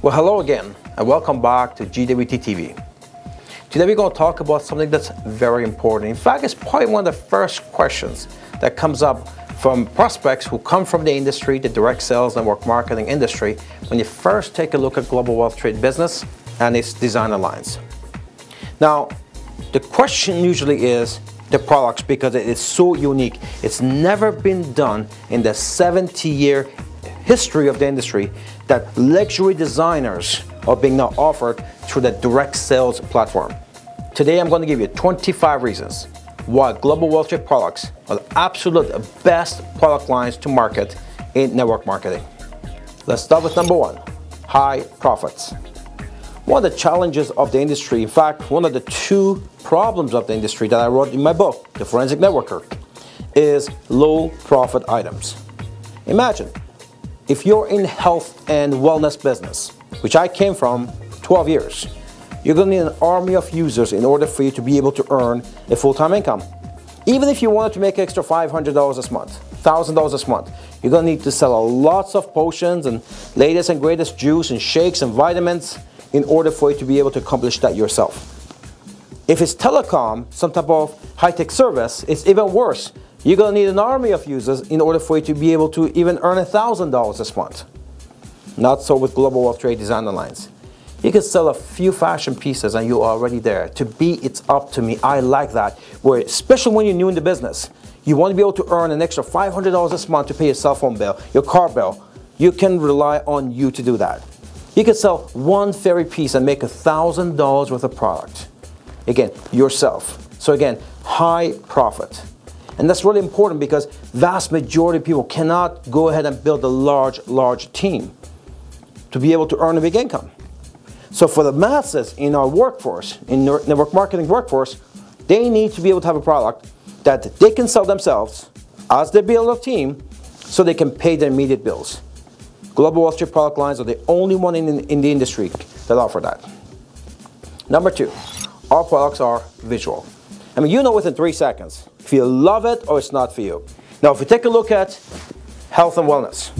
Well, hello again, and welcome back to GWT TV. Today we're going to talk about something that's very important. In fact, it's probably one of the first questions that comes up from prospects who come from the industry, the direct sales network marketing industry, when you first take a look at global wealth trade business and its designer lines. Now, the question usually is the products, because it is so unique. It's never been done in the 70-year history of the industry that luxury designers are being now offered through the direct sales platform. Today I'm going to give you 25 reasons why global wealth trade products are the absolute best product lines to market in network marketing. Let's start with number one, high profits. One of the challenges of the industry, in fact, one of the two problems of the industry that I wrote in my book, The Forensic Networker, is low profit items. Imagine if you're in health and wellness business, which I came from 12 years, you're going to need an army of users in order for you to be able to earn a full-time income. Even if you wanted to make extra $500 this month, $1,000 this month, you're going to need to sell lots of potions and latest and greatest juice and shakes and vitamins in order for you to be able to accomplish that yourself. If it's telecom, some type of high-tech service, it's even worse. You're going to need an army of users in order for you to be able to even earn $1,000 this month. Not so with global wealth trade designer lines. You can sell a few fashion pieces and you're already there. To be, it's up to me. I like that. Where, especially when you're new in the business, you want to be able to earn an extra $500 this month to pay your cell phone bill, your car bill. You can rely on you to do that. You can sell one fairy piece and make $1,000 worth of product. Again, yourself. So again, high profit. And that's really important because vast majority of people cannot go ahead and build a large team to be able to earn a big income. So for the masses in our workforce, in network marketing workforce, they need to be able to have a product that they can sell themselves as they build a team so they can pay their immediate bills. Global wealth trade product lines are the only one in the industry that offer that. Number two, our products are visual. I mean, you know within 3 seconds if you love it or it's not for you. Now, if we take a look at health and wellness,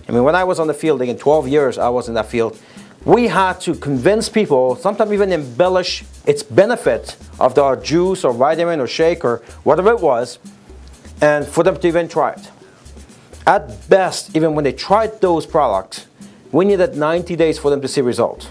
I mean, when I was on the field, again, 12 years I was in that field, we had to convince people, sometimes even embellish its benefit of our juice or vitamin or shake or whatever it was, and for them to even try it. At best, even when they tried those products, we needed 90 days for them to see results.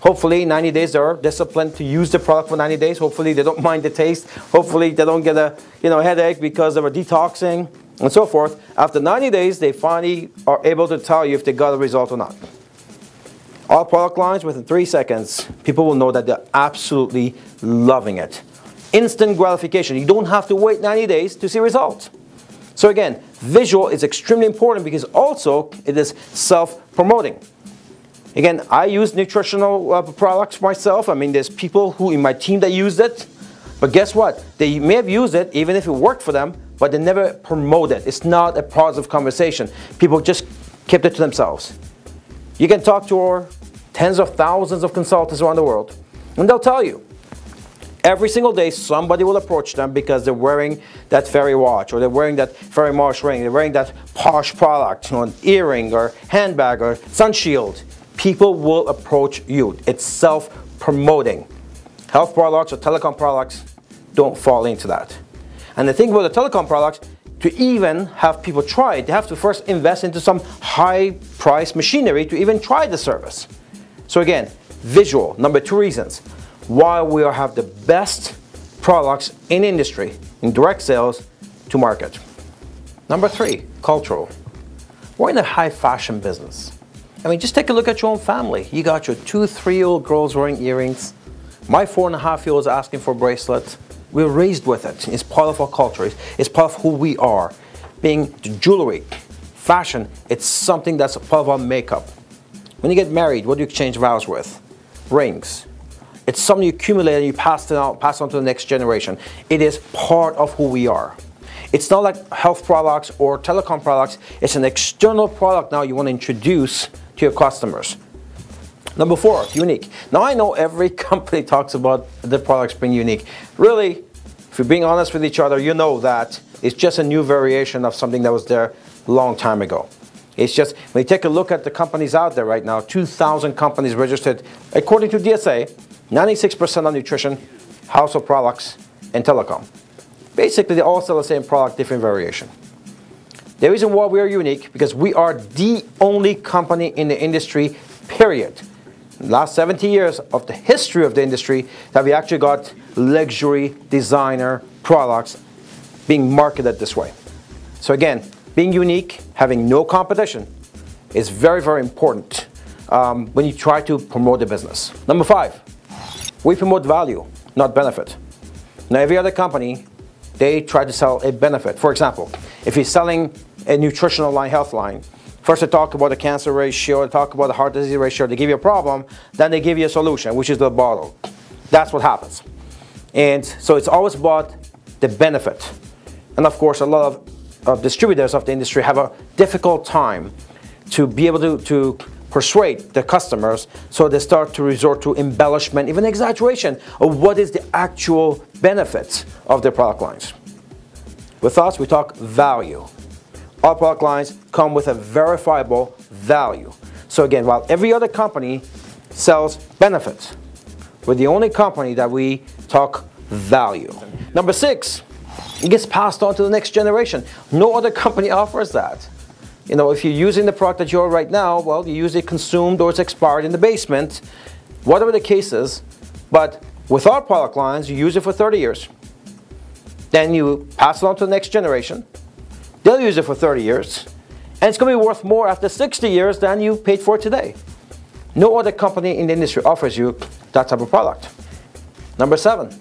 Hopefully 90 days they're disciplined to use the product for 90 days. Hopefully they don't mind the taste. Hopefully they don't get a headache because of a detoxing and so forth. After 90 days, they finally are able to tell you if they got a result or not. All product lines, within 3 seconds, people will know that they're absolutely loving it. Instant gratification. You don't have to wait 90 days to see results. So again, visual is extremely important because also it is self-promoting. Again, I use nutritional products myself. I mean, there's people who in my team that use it. But guess what? They may have used it even if it worked for them, but they never promote it. It's not a positive conversation. People just kept it to themselves. You can talk to our tens of thousands of consultants around the world, and they'll tell you. Every single day, somebody will approach them because they're wearing that fairy watch, or they're wearing that fairy marsh ring, they're wearing that posh product, an earring, or handbag, or sun shield. People will approach you. It's self-promoting. Health products or telecom products don't fall into that. And the thing about the telecom products, to even have people try it, they have to first invest into some high-priced machinery to even try the service. So again, visual, number 2 reasons why we have the best products in industry, in direct sales, to market. Number 3, cultural. We're in a high fashion business. I mean, just take a look at your own family. You got your 2, 3-year-old girls wearing earrings. My 4.5-year-old is asking for a bracelet. We're raised with it. It's part of our culture. It's part of who we are. Being jewelry, fashion, it's something that's part of our makeup. When you get married, what do you exchange vows with? Rings. It's something you accumulate and you pass on to the next generation. It is part of who we are. It's not like health products or telecom products. It's an external product now you want to introduce to your customers. Number 4, unique. Now I know every company talks about the products being unique. Really, if you're being honest with each other, you know that it's just a new variation of something that was there a long time ago. It's just, when you take a look at the companies out there right now, 2,000 companies registered, according to DSA, 96% on nutrition, household products, and telecom. Basically, they all sell the same product, different variation. The reason why we are unique, because we are the only company in the industry, period. Last 70 years of the history of the industry that we actually got luxury designer products being marketed this way. So again, being unique, having no competition is very, very important when you try to promote the business. Number 5, we promote value, not benefit. Now every other company, they try to sell a benefit. For example, if you're selling a nutritional line, health line, first they talk about the cancer ratio, they talk about the heart disease ratio, they give you a problem, then they give you a solution, which is the bottle. That's what happens. And so it's always about the benefit. And of course, a lot of distributors of the industry have a difficult time to be able to persuade the customers, so they start to resort to embellishment, even exaggeration of what is the actual benefits of their product lines. With us, we talk value. Our product lines come with a verifiable value. So again, while every other company sells benefits, we're the only company that we talk value. Number 6, it gets passed on to the next generation. No other company offers that. You know, if you're using the product that you're right now, well, you use it consumed or it's expired in the basement, whatever the case is. But with our product lines, you use it for 30 years. Then you pass it on to the next generation. They'll use it for 30 years. And it's going to be worth more after 60 years than you paid for it today. No other company in the industry offers you that type of product. Number 7,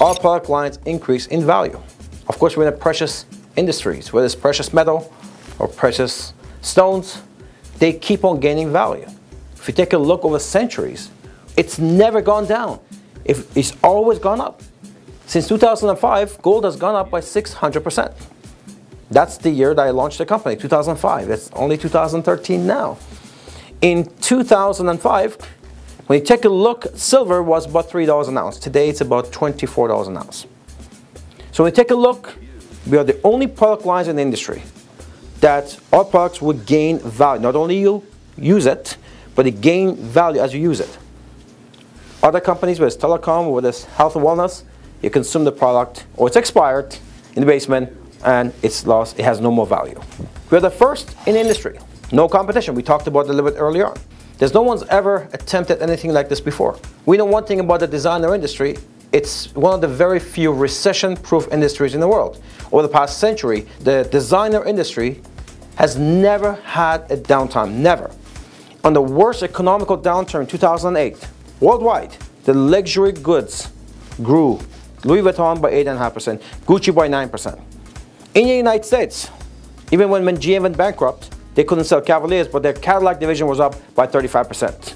our product lines increase in value. Of course, we're in the precious industries, whether it's precious metal or precious stones, they keep on gaining value. If you take a look over centuries, it's never gone down. It's always gone up. Since 2005, gold has gone up by 600%. That's the year that I launched the company, 2005. It's only 2013 now. In 2005, when you take a look, silver was about $3 an ounce. Today, it's about $24 an ounce. So when you take a look, we are the only product lines in the industry that our products would gain value. Not only you use it, but they gain value as you use it. Other companies, whether it's telecom, whether it's health and wellness, you consume the product, or it's expired in the basement, and it's lost, it has no more value. We're the first in the industry. No competition. We talked about it a little bit earlier on. There's no one's ever attempted anything like this before. We know one thing about the designer industry. It's one of the very few recession-proof industries in the world. Over the past century, the designer industry has never had a downtime, never. On the worst economical downturn in 2008, worldwide, the luxury goods grew. Louis Vuitton by 8.5%, Gucci by 9%. In the United States, even when GM went bankrupt, they couldn't sell Cavaliers, but their Cadillac division was up by 35%.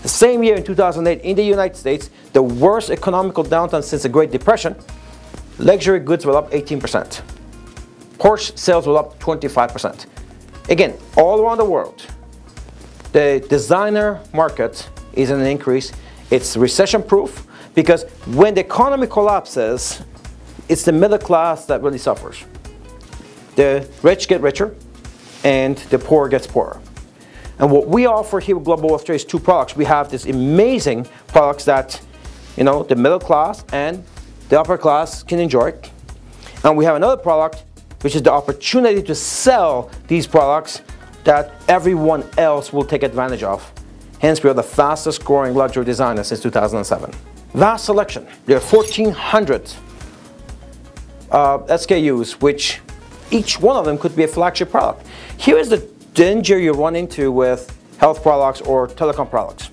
The same year in 2008, in the United States, the worst economical downturn since the Great Depression, luxury goods were up 18%. Porsche sales were up 25%. Again, all around the world, the designer market is in an increase. It's recession-proof because when the economy collapses, it's the middle class that really suffers. The rich get richer and the poor gets poorer. And what we offer here with Global Wealth Trade is 2 products. We have these amazing products that, you know, the middle class and the upper class can enjoy. And we have another product, which is the opportunity to sell these products that everyone else will take advantage of. Hence, we are the fastest growing luxury designer since 2007. Vast selection. There are 1,400 SKUs, which each one of them could be a flagship product. Here is the danger you run into with health products or telecom products,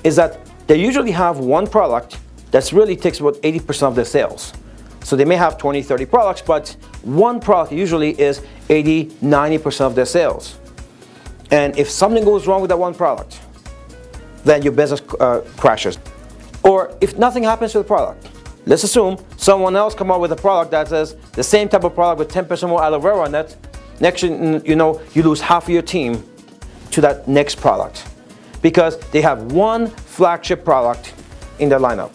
is that they usually have one product that really takes about 80% of their sales. So they may have 20, 30 products, but one product usually is 80, 90% of their sales. And if something goes wrong with that one product, then your business crashes. Or if nothing happens to the product, let's assume someone else come up with a product that says the same type of product with 10% more aloe vera on it. Next, you know, you lose half of your team to that next product because they have one flagship product in their lineup.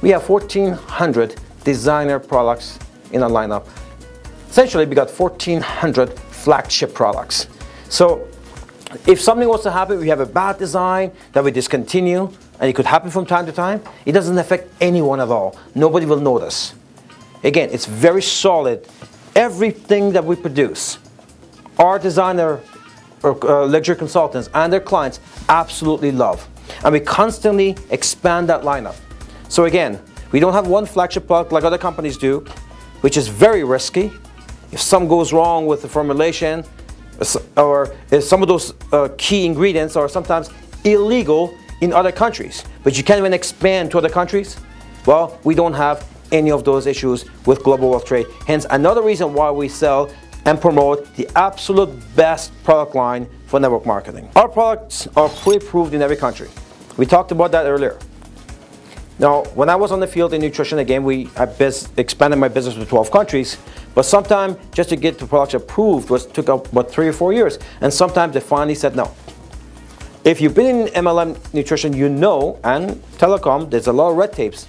We have 1,400 designer products in our lineup. Essentially, we got 1,400 flagship products. So if something was to happen, we have a bad design that we discontinue, and it could happen from time to time, it doesn't affect anyone at all. Nobody will notice. Again, it's very solid. Everything that we produce, our designer or luxury consultants and their clients absolutely love. And we constantly expand that lineup. So again, we don't have one flagship product like other companies do, which is very risky. If something goes wrong with the formulation, or if some of those key ingredients are sometimes illegal in other countries, but you can't even expand to other countries, well, we don't have any of those issues with Global Wealth Trade. Hence, another reason why we sell and promote the absolute best product line for network marketing. Our products are pre-approved in every country. We talked about that earlier. Now, when I was on the field in nutrition, again, I expanded my business to 12 countries, but sometimes just to get the products approved took about 3 or 4 years, and sometimes they finally said no. If you've been in MLM nutrition, you know, and telecom, there's a lot of red tapes.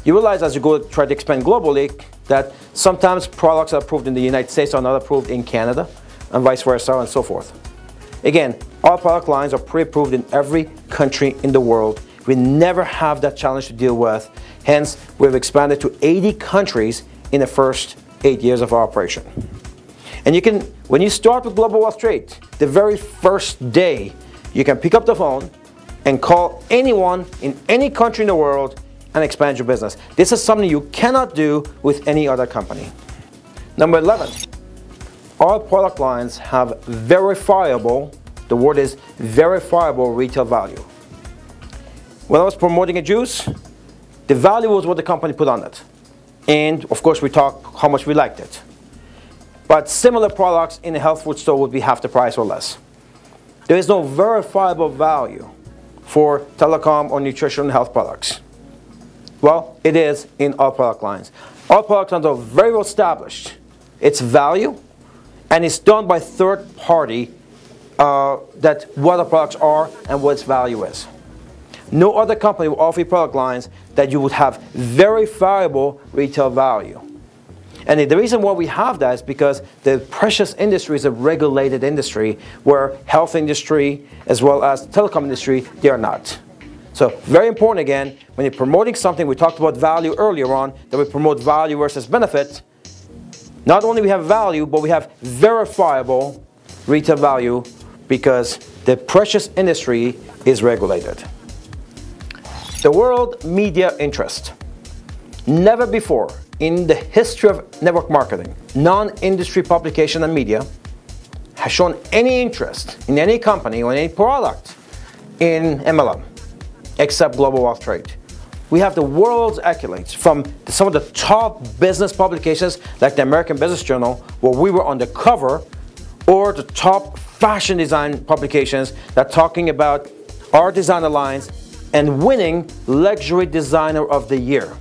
You realize as you go try to expand globally that sometimes products are approved in the United States are not approved in Canada, and vice versa, and so forth. Again, our product lines are pre-approved in every country in the world. We never have that challenge to deal with. Hence, we've expanded to 80 countries in the first 8 years of our operation. And you can, when you start with Global Wealth Trade, the very first day, you can pick up the phone and call anyone in any country in the world and expand your business. This is something you cannot do with any other company. Number 11, our product lines have verifiable, the word is verifiable retail value. When I was promoting a juice, the value was what the company put on it. And of course we talked how much we liked it. But similar products in a health food store would be half the price or less. There is no verifiable value for telecom or nutrition and health products. Well, it is in our product lines. Our product lines are very well established. It's value, and it's done by third party that what the products are and what its value is. No other company will offer you product lines that you would have verifiable retail value. And the reason why we have that is because the precious industry is a regulated industry where health industry as well as telecom industry, they are not. So very important again, when you're promoting something, we talked about value earlier on, that we promote value versus benefit. Not only we have value, but we have verifiable retail value because the precious industry is regulated. The world media interest. Never before in the history of network marketing, non-industry publication and media has shown any interest in any company or any product in MLM, except Global Wealth Trade. We have the world's accolades from some of the top business publications like the American Business Journal, where we were on the cover, or the top fashion design publications that are talking about our designer lines and winning Luxury Designer of the Year.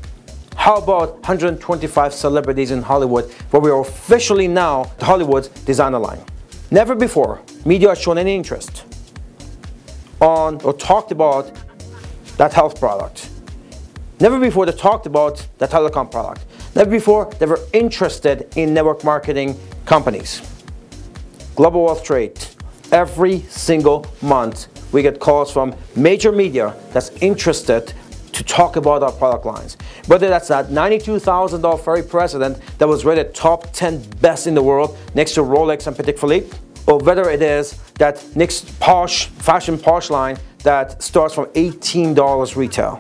How about 125 celebrities in Hollywood, where we are officially now Hollywood's designer line. Never before media has shown any interest on or talked about that health product. Never before they talked about the telecom product. Never before they were interested in network marketing companies. Global Wealth Trade, every single month we get calls from major media that's interested to talk about our product lines. Whether that's that $92,000 Ferrari President that was rated top 10 best in the world next to Rolex and Patek Philippe, or whether it is that next posh, fashion posh line that starts from $18 retail.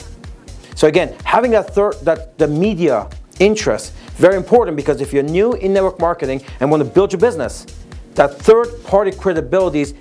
So again, having the media interest, very important, because if you're new in network marketing and want to build your business, that third-party credibility is